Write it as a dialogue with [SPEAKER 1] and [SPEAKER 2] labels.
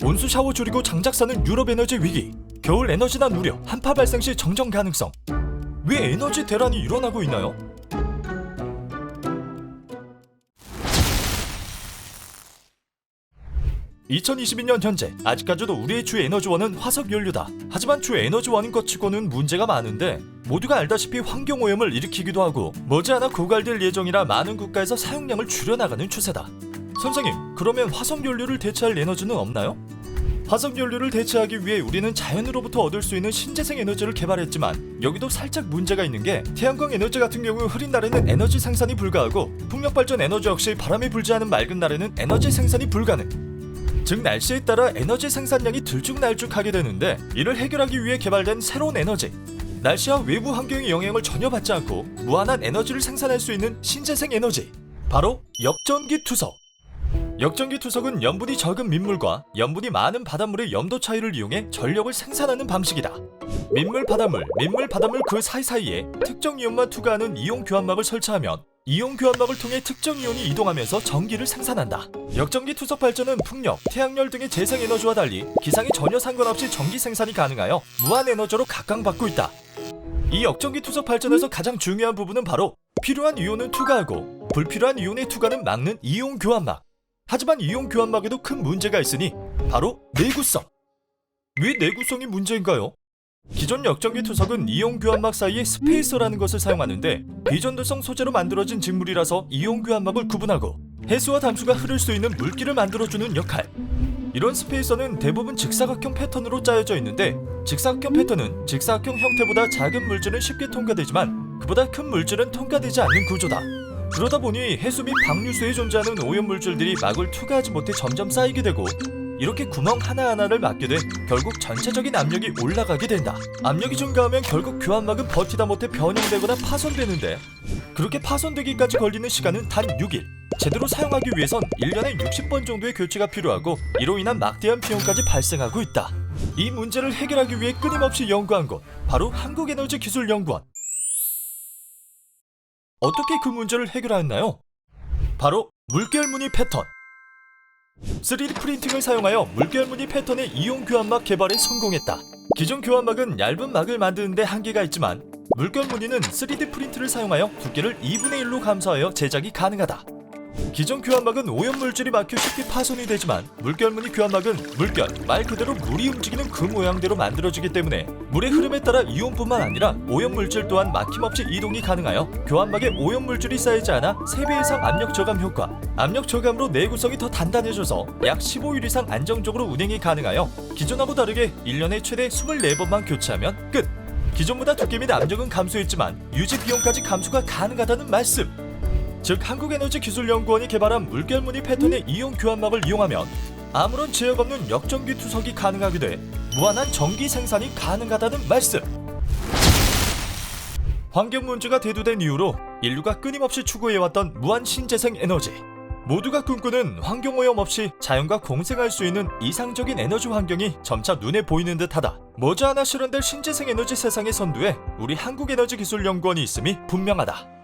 [SPEAKER 1] 온수 샤워 줄이고 장작사는 유럽 에너지 위기, 겨울 에너지난 우려, 한파 발생 시 정전 가능성. 왜 에너지 대란이 일어나고 있나요? (2022년) 현재 아직까지도 우리의 주 에너지원은 화석연료다. 하지만 주 에너지원인 것 치고는 문제가 많은데, 모두가 알다시피 환경오염을 일으키기도 하고 머지않아 고갈될 예정이라 많은 국가에서 사용량을 줄여나가는 추세다. 선생님, 그러면 화석연료를 대체할 에너지는 없나요? 화석연료를 대체하기 위해 우리는 자연으로부터 얻을 수 있는 신재생 에너지를 개발했지만, 여기도 살짝 문제가 있는 게, 태양광 에너지 같은 경우 흐린 날에는 에너지 생산이 불가하고, 풍력발전 에너지 역시 바람이 불지 않은 맑은 날에는 에너지 생산이 불가능. 즉 날씨에 따라 에너지 생산량이 들쭉날쭉하게 되는데, 이를 해결하기 위해 개발된 새로운 에너지, 날씨와 외부 환경의 영향을 전혀 받지 않고 무한한 에너지를 생산할 수 있는 신재생 에너지, 바로 역전기 투석. 역전기 투석은 염분이 적은 민물과 염분이 많은 바닷물의 염도 차이를 이용해 전력을 생산하는 방식이다. 민물, 바닷물 그 사이사이에 특정 이온만 투과하는 이온 교환막을 설치하면 이온 교환막을 통해 특정 이온이 이동하면서 전기를 생산한다. 역전기 투석 발전은 풍력, 태양열 등의 재생에너지와 달리 기상에 전혀 상관없이 전기 생산이 가능하여 무한 에너지로 각광받고 있다. 이 역전기 투석 발전에서 가장 중요한 부분은 바로 필요한 이온은 투과하고 불필요한 이온의 투과는 막는 이온 교환막. 하지만 이온 교환막에도 큰 문제가 있으니 바로 내구성. 왜 내구성이 문제인가요? 기존 역전기 투석은 이온 교환막 사이에 스페이서라는 것을 사용하는데, 비전도성 소재로 만들어진 직물이라서 이온 교환막을 구분하고 해수와 담수가 흐를 수 있는 물길을 만들어주는 역할. 이런 스페이서는 대부분 직사각형 패턴으로 짜여져 있는데, 직사각형 패턴은 직사각형 형태보다 작은 물질은 쉽게 통과되지만 그보다 큰 물질은 통과되지 않는 구조다. 그러다 보니 해수 및 방류수에 존재하는 오염물질들이 막을 투과하지 못해 점점 쌓이게 되고, 이렇게 구멍 하나하나를 막게 돼 결국 전체적인 압력이 올라가게 된다. 압력이 증가하면 결국 교환막은 버티다 못해 변형되거나 파손되는데, 그렇게 파손되기까지 걸리는 시간은 단 6일. 제대로 사용하기 위해선 1년에 60번 정도의 교체가 필요하고, 이로 인한 막대한 비용까지 발생하고 있다. 이 문제를 해결하기 위해 끊임없이 연구한 곳, 바로 한국에너지기술연구원. 어떻게 그 문제를 해결하였나요? 바로 물결무늬 패턴. 3D 프린팅을 사용하여 물결무늬 패턴의 이온 교환막 개발에 성공했다. 기존 교환막은 얇은 막을 만드는데 한계가 있지만, 물결무늬는 3D 프린트를 사용하여 두께를 2분의 1로 감소하여 제작이 가능하다. 기존 교환막은 오염물질이 막혀 쉽게 파손이 되지만, 물결무늬 교환막은 물결, 말 그대로 물이 움직이는 그 모양대로 만들어지기 때문에 물의 흐름에 따라 이온뿐만 아니라 오염물질 또한 막힘없이 이동이 가능하여 교환막에 오염물질이 쌓이지 않아 3배 이상 압력 저감 효과, 압력 저감으로 내구성이 더 단단해져서 약 15일 이상 안정적으로 운행이 가능하여 기존하고 다르게 1년에 최대 24번만 교체하면 끝! 기존보다 두께 및 압력은 감소했지만 유지 비용까지 감소가 가능하다는 말씀! 즉 한국에너지기술연구원이 개발한 물결무늬 패턴의 이온 교환막을 이용하면 아무런 제약 없는 역전기 투석이 가능하게 돼 무한한 전기 생산이 가능하다는 말씀! 환경 문제가 대두된 이후로 인류가 끊임없이 추구해왔던 무한 신재생 에너지. 모두가 꿈꾸는 환경오염 없이 자연과 공생할 수 있는 이상적인 에너지 환경이 점차 눈에 보이는 듯하다. 머지않아 실현될 신재생 에너지 세상의 선두에 우리 한국에너지기술연구원이 있음이 분명하다.